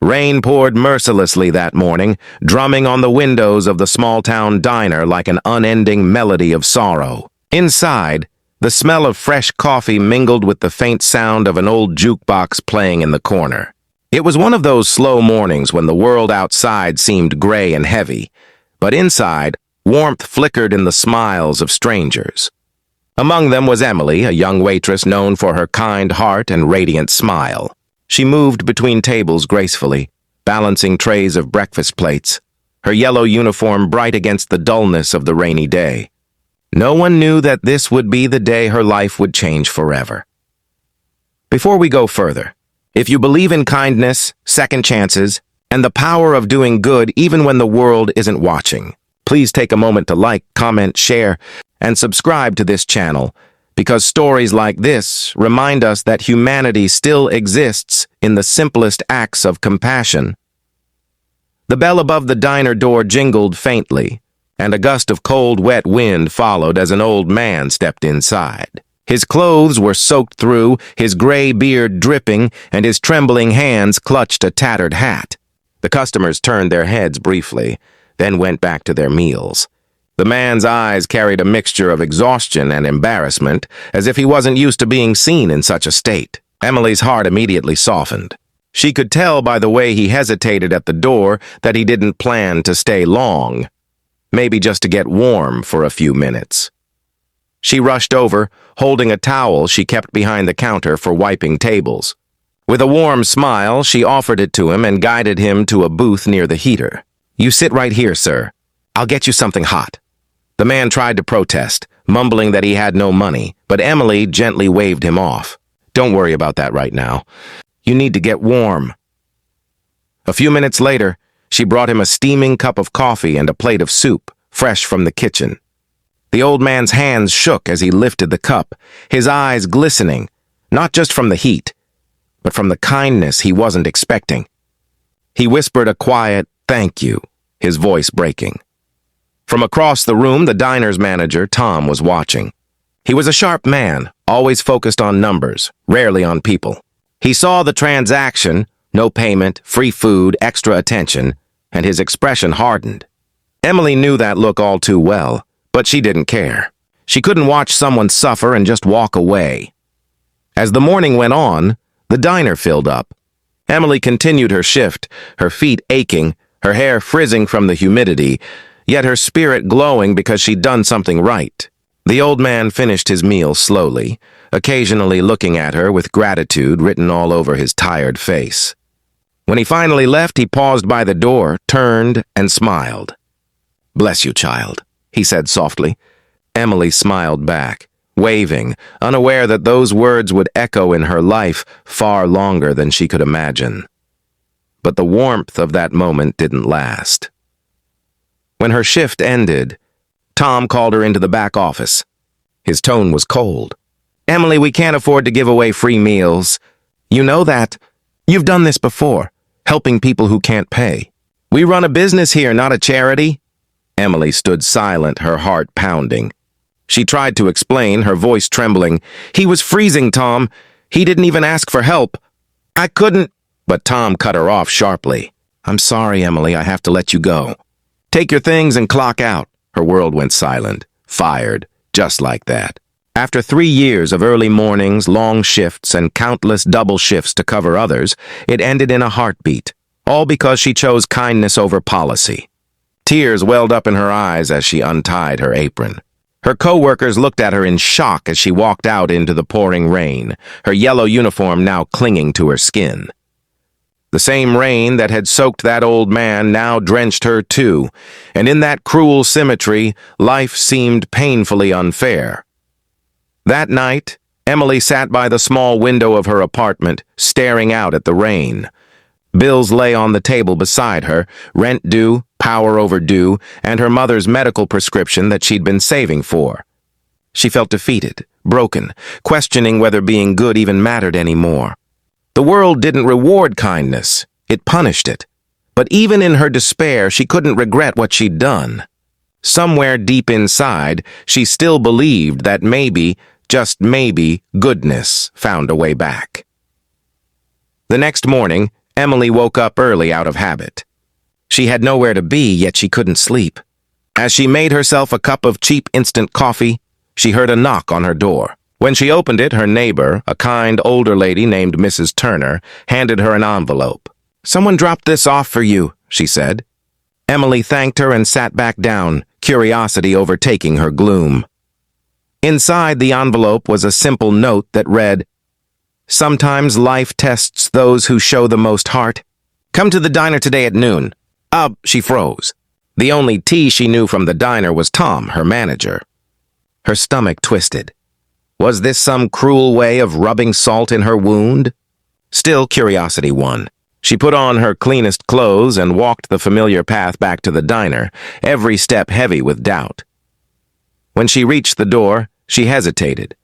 Rain poured mercilessly that morning, drumming on the windows of the small-town diner like an unending melody of sorrow. Inside, the smell of fresh coffee mingled with the faint sound of an old jukebox playing in the corner. It was one of those slow mornings when the world outside seemed gray and heavy, but inside, warmth flickered in the smiles of strangers. Among them was Emily, a young waitress known for her kind heart and radiant smile. She moved between tables gracefully, balancing trays of breakfast plates, her yellow uniform bright against the dullness of the rainy day. No one knew that this would be the day her life would change forever. Before we go further, if you believe in kindness, second chances, and the power of doing good even when the world isn't watching, please take a moment to like, comment, share, and subscribe to this channel, because stories like this remind us that humanity still exists in the simplest acts of compassion. The bell above the diner door jingled faintly, and a gust of cold, wet wind followed as an old man stepped inside. His clothes were soaked through, his gray beard dripping, and his trembling hands clutched a tattered hat. The customers turned their heads briefly, then went back to their meals. The man's eyes carried a mixture of exhaustion and embarrassment, as if he wasn't used to being seen in such a state. Emily's heart immediately softened. She could tell by the way he hesitated at the door that he didn't plan to stay long, maybe just to get warm for a few minutes. She rushed over, holding a towel she kept behind the counter for wiping tables. With a warm smile, she offered it to him and guided him to a booth near the heater. "You sit right here, sir. I'll get you something hot." The man tried to protest, mumbling that he had no money, but Emily gently waved him off. "Don't worry about that right now. You need to get warm." A few minutes later, she brought him a steaming cup of coffee and a plate of soup, fresh from the kitchen. The old man's hands shook as he lifted the cup, his eyes glistening, not just from the heat, but from the kindness he wasn't expecting. He whispered a quiet, "Thank you," his voice breaking. From across the room, the diner's manager, Tom, was watching. He was a sharp man, always focused on numbers, rarely on people. He saw the transaction, no payment, free food, extra attention, and his expression hardened. Emily knew that look all too well, but she didn't care. She couldn't watch someone suffer and just walk away. As the morning went on, the diner filled up. Emily continued her shift, her feet aching, her hair frizzing from the humidity, yet her spirit glowing because she'd done something right. The old man finished his meal slowly, occasionally looking at her with gratitude written all over his tired face. When he finally left, he paused by the door, turned, and smiled. "Bless you, child," he said softly. Emily smiled back, waving, unaware that those words would echo in her life far longer than she could imagine. But the warmth of that moment didn't last. When her shift ended, Tom called her into the back office. His tone was cold. "Emily, we can't afford to give away free meals. You know that. You've done this before, helping people who can't pay. We run a business here, not a charity." Emily stood silent, her heart pounding. She tried to explain, her voice trembling. "He was freezing, Tom. He didn't even ask for help. I couldn't—" But Tom cut her off sharply. "I'm sorry, Emily, I have to let you go. Take your things and clock out." Her world went silent, fired, just like that. After 3 years of early mornings, long shifts, and countless double shifts to cover others, it ended in a heartbeat, all because she chose kindness over policy. Tears welled up in her eyes as she untied her apron. Her co-workers looked at her in shock as she walked out into the pouring rain, her yellow uniform now clinging to her skin. The same rain that had soaked that old man now drenched her too, and in that cruel symmetry, life seemed painfully unfair. That night, Emily sat by the small window of her apartment, staring out at the rain. Bills lay on the table beside her, rent due, power overdue, and her mother's medical prescription that she'd been saving for. She felt defeated, broken, questioning whether being good even mattered anymore. The world didn't reward kindness, it punished it. But even in her despair, she couldn't regret what she'd done. Somewhere deep inside, she still believed that maybe, just maybe, goodness found a way back. The next morning, Emily woke up early out of habit. She had nowhere to be, yet she couldn't sleep. As she made herself a cup of cheap instant coffee, she heard a knock on her door. When she opened it, her neighbor, a kind older lady named Mrs. Turner, handed her an envelope. "Someone dropped this off for you," she said. Emily thanked her and sat back down, curiosity overtaking her gloom. Inside the envelope was a simple note that read, "Sometimes life tests those who show the most heart. Come to the diner today at noon." She froze. The only T she knew from the diner was Tom, her manager. Her stomach twisted. Was this some cruel way of rubbing salt in her wound? Still, curiosity won. She put on her cleanest clothes and walked the familiar path back to the diner, every step heavy with doubt. When she reached the door, she hesitated.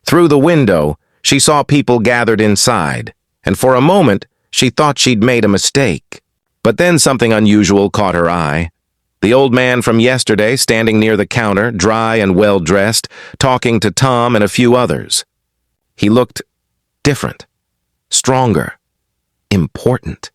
Through the window, she saw people gathered inside, and for a moment, she thought she'd made a mistake. But then something unusual caught her eye. The old man from yesterday standing near the counter, dry and well-dressed, talking to Tom and a few others. He looked different, stronger, important.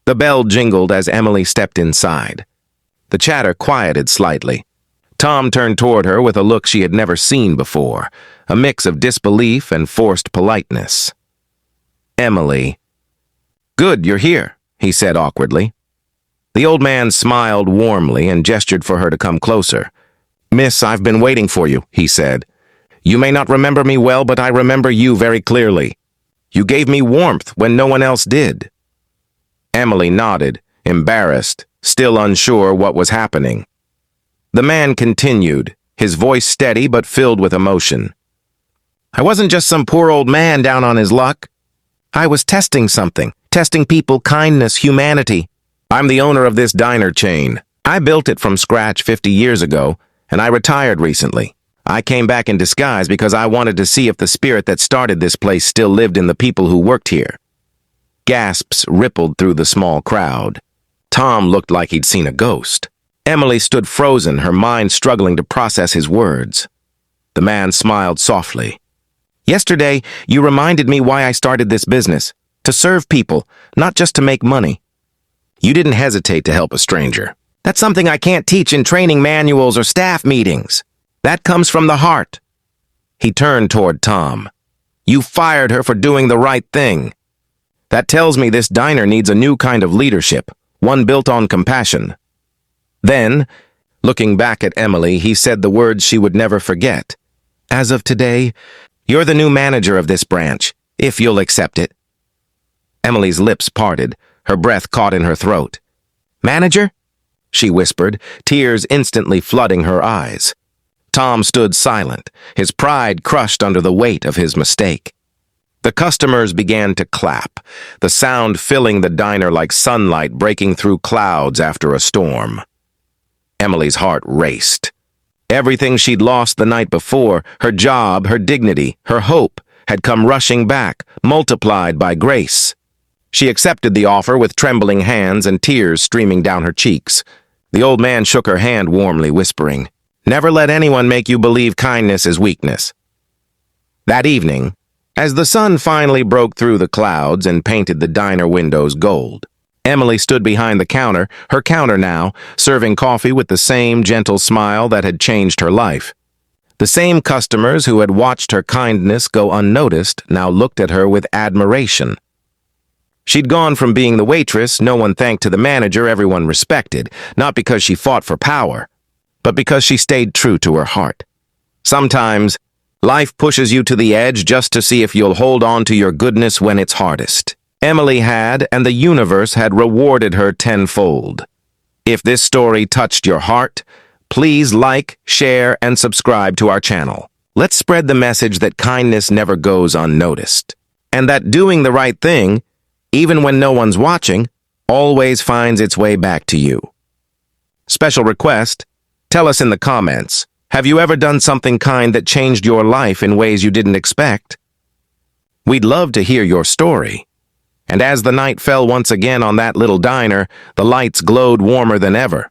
The bell jingled as Emily stepped inside. The chatter quieted slightly. Tom turned toward her with a look she had never seen before, a mix of disbelief and forced politeness. "Emily." "Good, you're here," he said awkwardly. The old man smiled warmly and gestured for her to come closer. "Miss, I've been waiting for you," he said. "You may not remember me well, but I remember you very clearly. You gave me warmth when no one else did." Emily nodded, embarrassed, still unsure what was happening. The man continued, his voice steady but filled with emotion. "I wasn't just some poor old man down on his luck. I was testing something, testing people, kindness, humanity. I'm the owner of this diner chain. I built it from scratch 50 years ago, and I retired recently. I came back in disguise because I wanted to see if the spirit that started this place still lived in the people who worked here." Gasps rippled through the small crowd. Tom looked like he'd seen a ghost. Emily stood frozen, her mind struggling to process his words. The man smiled softly. "Yesterday, you reminded me why I started this business. To serve people, not just to make money. You didn't hesitate to help a stranger. That's something I can't teach in training manuals or staff meetings. That comes from the heart." He turned toward Tom. "You fired her for doing the right thing. That tells me this diner needs a new kind of leadership, one built on compassion." Then, looking back at Emily, he said the words she would never forget. "As of today, you're the new manager of this branch, if you'll accept it." Emily's lips parted, her breath caught in her throat. "Manager?" she whispered, tears instantly flooding her eyes. Tom stood silent, his pride crushed under the weight of his mistake. The customers began to clap, the sound filling the diner like sunlight breaking through clouds after a storm. Emily's heart raced. Everything she'd lost the night before, her job, her dignity, her hope, had come rushing back, multiplied by grace. She accepted the offer with trembling hands and tears streaming down her cheeks. The old man shook her hand warmly, whispering, "Never let anyone make you believe kindness is weakness." That evening, as the sun finally broke through the clouds and painted the diner windows gold, Emily stood behind the counter, her counter now, serving coffee with the same gentle smile that had changed her life. The same customers who had watched her kindness go unnoticed now looked at her with admiration. She'd gone from being the waitress no one thanked to the manager everyone respected, not because she fought for power, but because she stayed true to her heart. Sometimes, life pushes you to the edge just to see if you'll hold on to your goodness when it's hardest. Emily had, and the universe had rewarded her tenfold. If this story touched your heart, please like, share, and subscribe to our channel. Let's spread the message that kindness never goes unnoticed, and that doing the right thing, even when no one's watching, always finds its way back to you. Special request, tell us in the comments, have you ever done something kind that changed your life in ways you didn't expect? We'd love to hear your story. And as the night fell once again on that little diner, the lights glowed warmer than ever.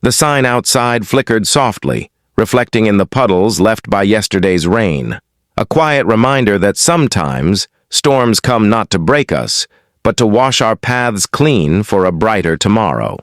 The sign outside flickered softly, reflecting in the puddles left by yesterday's rain. A quiet reminder that sometimes storms come not to break us, but to wash our paths clean for a brighter tomorrow.